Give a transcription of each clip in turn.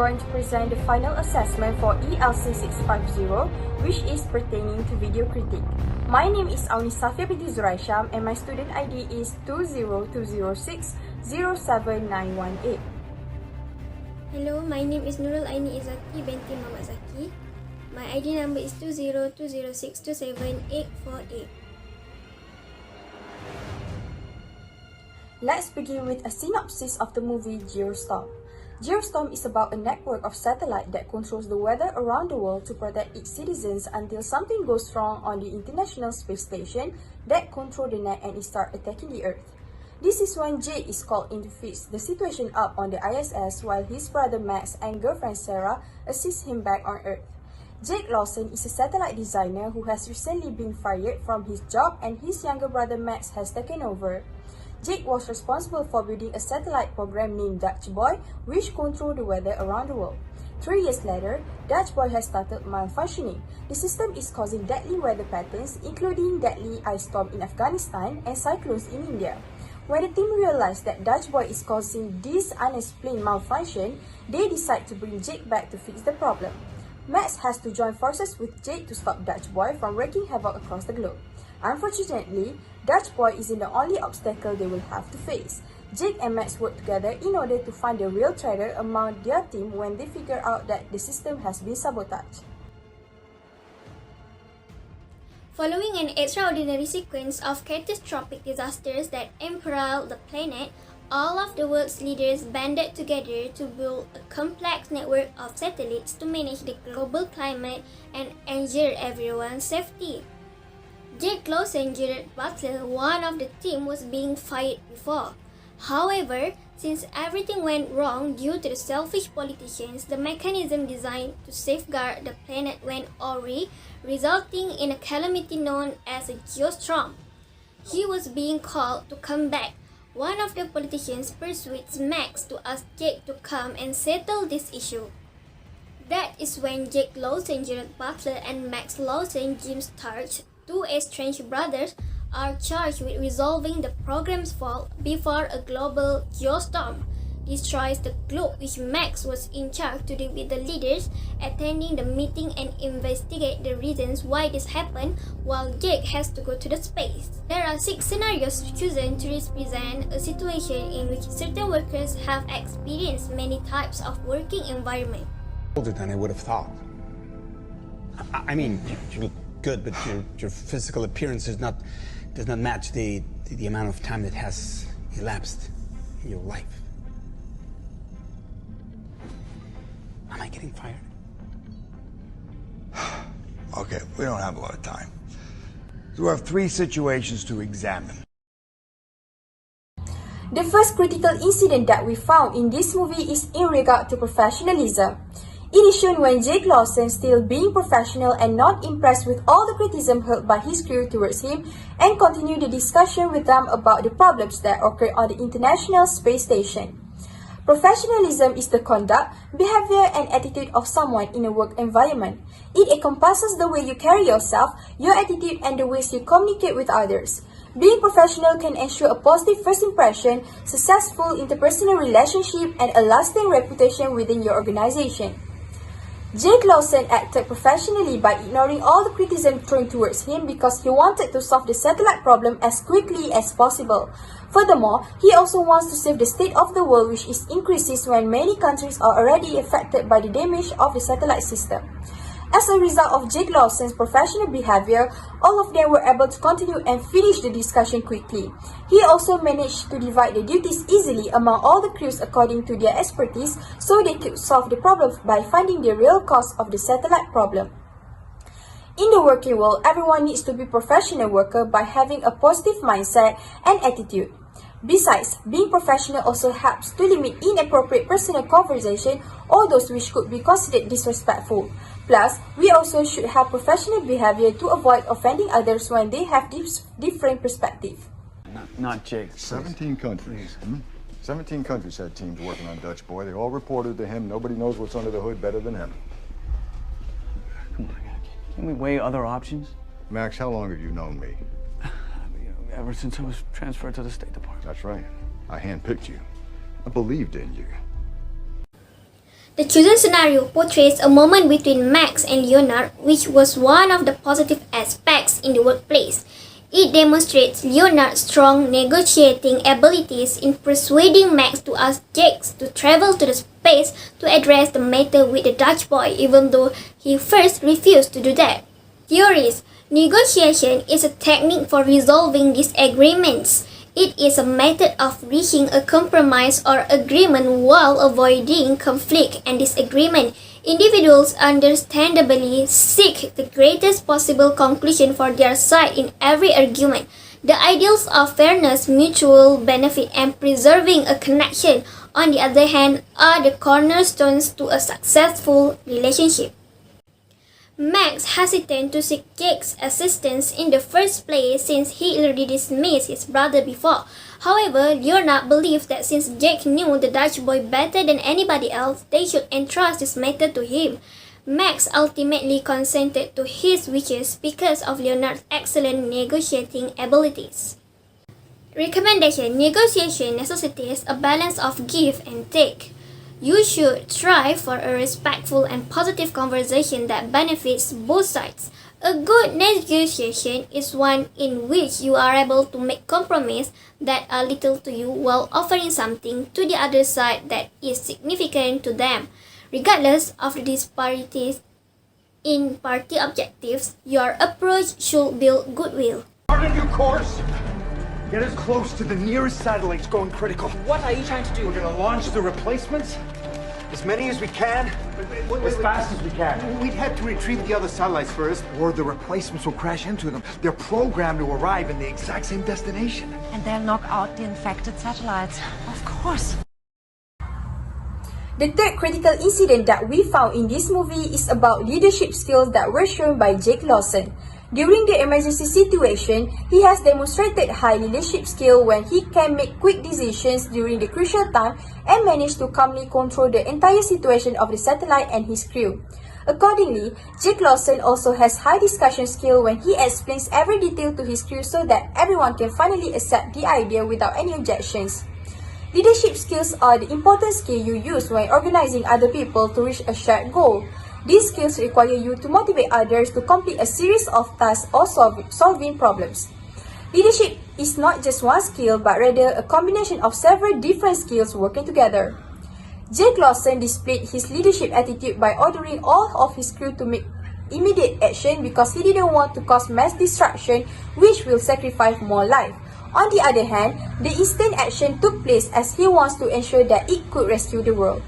going to present the final assessment for ELC650, which is pertaining to video critique. My name is Safia binti Zuraisham and my student ID is 20206-07918. Hello, my name is Nurul Aini Izaki binti Muhammad Zaki. My ID number is 20206278848. Let's begin with a synopsis of the movie Geostorm. Geostorm is about a network of satellites that controls the weather around the world to protect its citizens until something goes wrong on the International Space Station that control the net and it starts attacking the Earth. This is when Jake is called in to fix the situation up on the ISS while his brother Max and girlfriend Sarah assist him back on Earth. Jake Lawson is a satellite designer who has recently been fired from his job and his younger brother Max has taken over. Jake was responsible for building a satellite program named Dutch Boy, which controlled the weather around the world. 3 years later, Dutch Boy has started malfunctioning. The system is causing deadly weather patterns, including deadly ice storm in Afghanistan and cyclones in India. When the team realized that Dutch Boy is causing this unexplained malfunction, they decide to bring Jake back to fix the problem. Max has to join forces with Jake to stop Dutch Boy from wreaking havoc across the globe. Unfortunately, Dutch Boy isn't the only obstacle they will have to face. Jake and Max work together in order to find the real traitor among their team when they figure out that the system has been sabotaged. Following an extraordinary sequence of catastrophic disasters that imperiled the planet, all of the world's leaders banded together to build a complex network of satellites to manage the global climate and ensure everyone's safety. Jake Lawson, Gerard Butler, one of the team, was being fired before. However, since everything went wrong due to the selfish politicians, the mechanism designed to safeguard the planet went awry, resulting in a calamity known as a geostorm. He was being called to come back. One of the politicians persuades Max to ask Jake to come and settle this issue. That is when Jake Lawson, Gerard Butler, and Max Lawson, Jim Starch, two estranged brothers, are charged with resolving the program's fault before a global geostorm destroys the globe, which Max was in charge to deal with the leaders attending the meeting and investigate the reasons why this happened, while Jake has to go to the space. There are 6 scenarios chosen to represent a situation in which certain workers have experienced many types of working environment. Older than I would have thought. I mean, you look good, but your physical appearance does not match the amount of time that has elapsed in your life. Am I getting fired? Okay, we don't have a lot of time. So we have 3 situations to examine. The first critical incident that we found in this movie is in regard to professionalism. It is shown when Jake Lawson, still being professional and not impressed with all the criticism hurled by his crew towards him, and continue the discussion with them about the problems that occur on the International Space Station. Professionalism is the conduct, behavior, and attitude of someone in a work environment. It encompasses the way you carry yourself, your attitude, and the ways you communicate with others. Being professional can ensure a positive first impression, successful interpersonal relationship, and a lasting reputation within your organization. Jake Lawson acted professionally by ignoring all the criticism thrown towards him because he wanted to solve the satellite problem as quickly as possible. Furthermore, he also wants to save the state of the world, which is increases when many countries are already affected by the damage of the satellite system. As a result of Jake Lawson's professional behavior, all of them were able to continue and finish the discussion quickly. He also managed to divide the duties easily among all the crews according to their expertise, so they could solve the problem by finding the real cause of the satellite problem. In the working world, everyone needs to be a professional worker by having a positive mindset and attitude. Besides, being professional also helps to limit inappropriate personal conversation or those which could be considered disrespectful. Plus, we also should have professional behavior to avoid offending others when they have different perspectives. Not Jake. 17 countries. 17 countries had teams working on Dutch Boy. They all reported to him. Nobody knows what's under the hood better than him. Come on, can we weigh other options? Max, how long have you known me? Ever since I was transferred to the State Department. That's right. I handpicked you. I believed in you. The chosen scenario portrays a moment between Max and Leonard, which was one of the positive aspects in the workplace. It demonstrates Leonard's strong negotiating abilities in persuading Max to ask Jake to travel to the space to address the matter with the Dutch boy, even though he first refused to do that. Theories. Negotiation is a technique for resolving disagreements. It is a method of reaching a compromise or agreement while avoiding conflict and disagreement. Individuals understandably seek the greatest possible conclusion for their side in every argument. The ideals of fairness, mutual benefit, and preserving a connection, on the other hand, are the cornerstones to a successful relationship. Max hesitated to seek Jake's assistance in the first place since he already dismissed his brother before. However, Leonard believed that since Jake knew the Dutch boy better than anybody else, they should entrust this matter to him. Max ultimately consented to his wishes because of Leonard's excellent negotiating abilities. Recommendation: negotiation necessitates a balance of give and take. You should strive for a respectful and positive conversation that benefits both sides. A good negotiation is one in which you are able to make compromises that are little to you while offering something to the other side that is significant to them. Regardless of the disparities in party objectives, your approach should build goodwill. Start a new course. Get as close to the nearest satellites going critical. What are you trying to do? We're gonna launch the replacements, as many as we can, as fast as we can. We'd have to retrieve the other satellites first, or the replacements will crash into them. They're programmed to arrive in the exact same destination. And they'll knock out the infected satellites. Of course. The third critical incident that we found in this movie is about leadership skills that were shown by Jake Lawson. During the emergency situation, he has demonstrated high leadership skill when he can make quick decisions during the crucial time and manage to calmly control the entire situation of the satellite and his crew. Accordingly, Jake Lawson also has high discussion skill when he explains every detail to his crew so that everyone can finally accept the idea without any objections. Leadership skills are the important skill you use when organizing other people to reach a shared goal. These skills require you to motivate others to complete a series of tasks or solving problems. Leadership is not just one skill, but rather a combination of several different skills working together. Jake Lawson displayed his leadership attitude by ordering all of his crew to make immediate action because he didn't want to cause mass destruction, which will sacrifice more life. On the other hand, the instant action took place as he wants to ensure that it could rescue the world.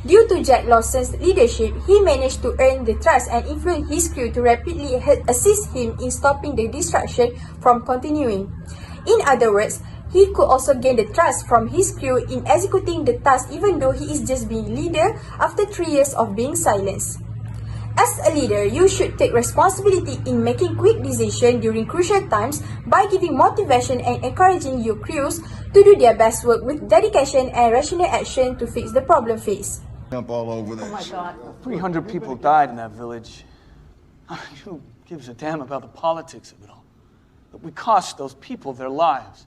Due to Jake Lawson's leadership, he managed to earn the trust and influence his crew to rapidly assist him in stopping the destruction from continuing. In other words, he could also gain the trust from his crew in executing the task even though he is just being leader after 3 years of being silenced. As a leader, you should take responsibility in making quick decisions during crucial times by giving motivation and encouraging your crews to do their best work with dedication and rational action to fix the problem faced. Jump all over this. Oh my God. 300 people died in that village. Who gives a damn about the politics of it all? But we cost those people their lives.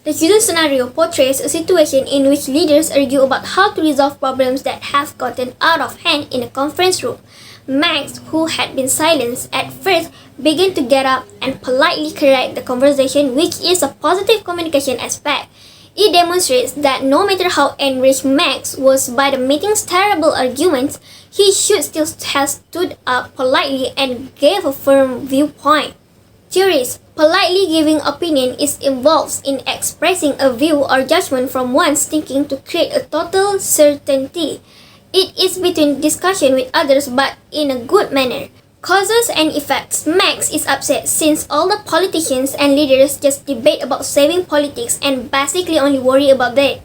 The chosen scenario portrays a situation in which leaders argue about how to resolve problems that have gotten out of hand in a conference room. Max, who had been silenced at first, began to get up and politely correct the conversation, which is a positive communication aspect. It demonstrates that no matter how enraged Max was by the meeting's terrible arguments, he should still have stood up politely and gave a firm viewpoint. Theories. Politely giving opinion is involved in expressing a view or judgment from one's thinking to create a total certainty. It is between discussion with others but in a good manner. Causes and effects. Max is upset since all the politicians and leaders just debate about saving politics and basically only worry about that.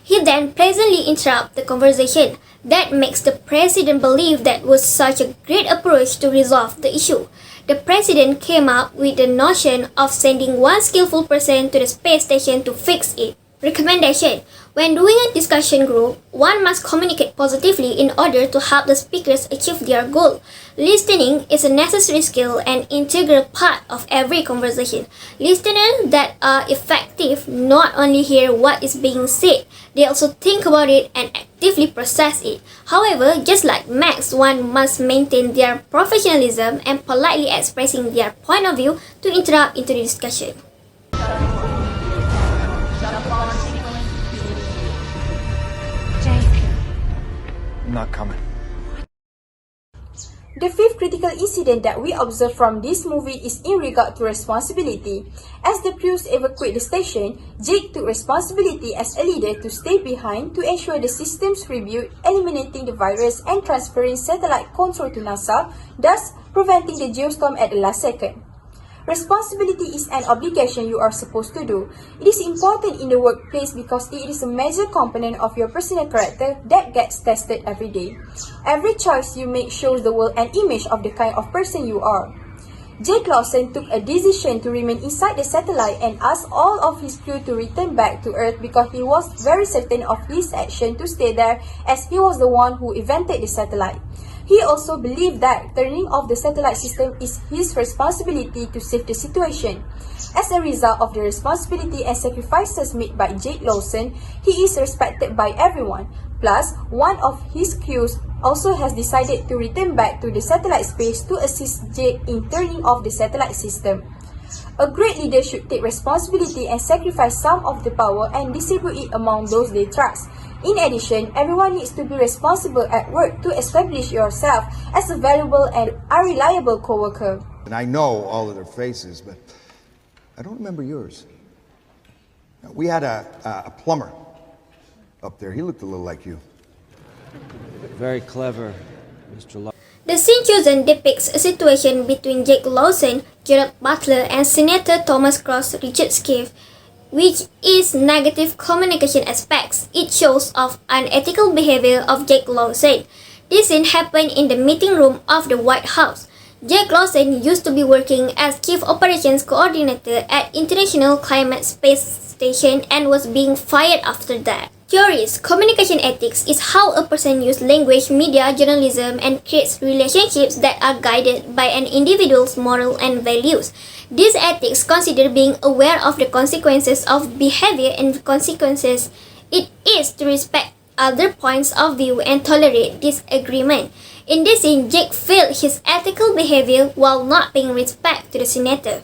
He then pleasantly interrupts the conversation. That makes the president believe that was such a great approach to resolve the issue. The president came up with the notion of sending one skillful person to the space station to fix it. Recommendation: when doing a discussion group, one must communicate positively in order to help the speakers achieve their goal. Listening is a necessary skill and integral part of every conversation. Listeners that are effective not only hear what is being said, they also think about it and actively process it. However, just like Max, one must maintain their professionalism and politely expressing their point of view to interrupt into the discussion. Jake. I'm not coming. The fifth critical incident that we observe from this movie is in regard to responsibility. As the crews evacuate the station, Jake took responsibility as a leader to stay behind to ensure the system's rebuild, eliminating the virus and transferring satellite control to NASA, thus preventing the geostorm at the last second. Responsibility is an obligation you are supposed to do. It is important in the workplace because it is a major component of your personal character that gets tested every day. Every choice you make shows the world an image of the kind of person you are. Jake Lawson took a decision to remain inside the satellite and asked all of his crew to return back to Earth because he was very certain of his action to stay there as he was the one who invented the satellite. He also believed that turning off the satellite system is his responsibility to save the situation. As a result of the responsibility and sacrifices made by Jake Lawson, he is respected by everyone. Plus, one of his crews also has decided to return back to the satellite space to assist Jake in turning off the satellite system. A great leader should take responsibility and sacrifice some of the power and distribute it among those they trust. In addition, everyone needs to be responsible at work to establish yourself as a valuable and unreliable co-worker. And I know all of their faces, but I don't remember yours. We had a plumber up there. He looked a little like you. Very clever, Mr. Law. The scene chosen depicts a situation between Jake Lawson, Gerald Butler, and Senator Thomas Cross Richard Schiff, which is negative communication aspects. It shows of unethical behavior of Jake Lawson. This scene happened in the meeting room of the White House. Jake Lawson used to be working as Chief Operations Coordinator at International Climate Space Station and was being fired after that. Theories: communication ethics is how a person uses language, media, journalism, and creates relationships that are guided by an individual's moral and values. These ethics consider being aware of the consequences of behavior and consequences. It is to respect other points of view and tolerate disagreement. In this scene, Jake failed his ethical behavior while not paying respect to the senator.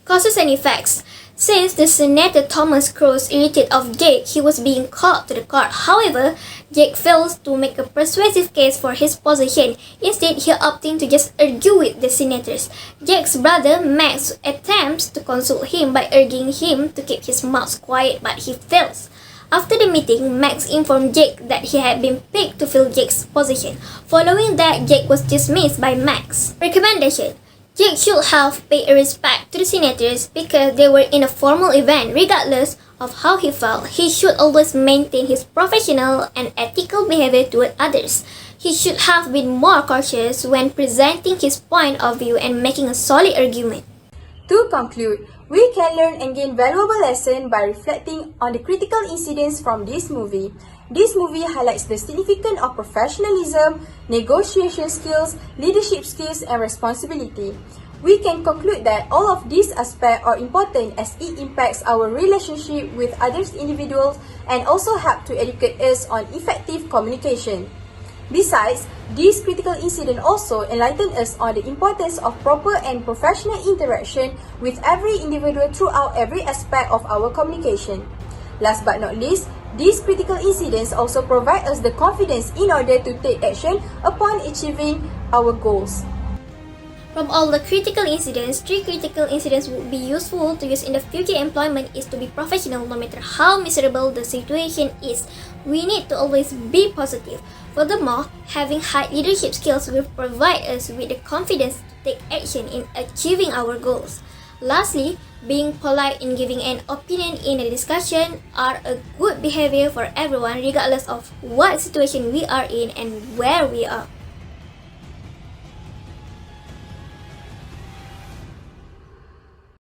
Causes and effects. Since the Senator Thomas Cross irritated of Jake, he was being called to the court. However, Jake fails to make a persuasive case for his position. Instead, he opting to just argue with the senators. Jake's brother Max attempts to console him by urging him to keep his mouth quiet, but he fails. After the meeting, Max informed Jake that he had been picked to fill Jake's position. Following that, Jake was dismissed by Max. Recommendation: Jake should have paid respect to the senators because they were in a formal event. Regardless of how he felt, he should always maintain his professional and ethical behavior toward others. He should have been more cautious when presenting his point of view and making a solid argument. To conclude, we can learn and gain valuable lessons by reflecting on the critical incidents from this movie. This movie highlights the significance of professionalism, negotiation skills, leadership skills, and responsibility. We can conclude that all of these aspects are important as it impacts our relationship with other individuals and also help to educate us on effective communication. Besides, this critical incident also enlightened us on the importance of proper and professional interaction with every individual throughout every aspect of our communication. Last but not least, these critical incidents also provide us the confidence in order to take action upon achieving our goals. From all the critical incidents, 3 critical incidents would be useful to use in the future employment is to be professional no matter how miserable the situation is. We need to always be positive. Furthermore, having high leadership skills will provide us with the confidence to take action in achieving our goals. Lastly, being polite in giving an opinion in a discussion are a good behavior for everyone regardless of what situation we are in and where we are.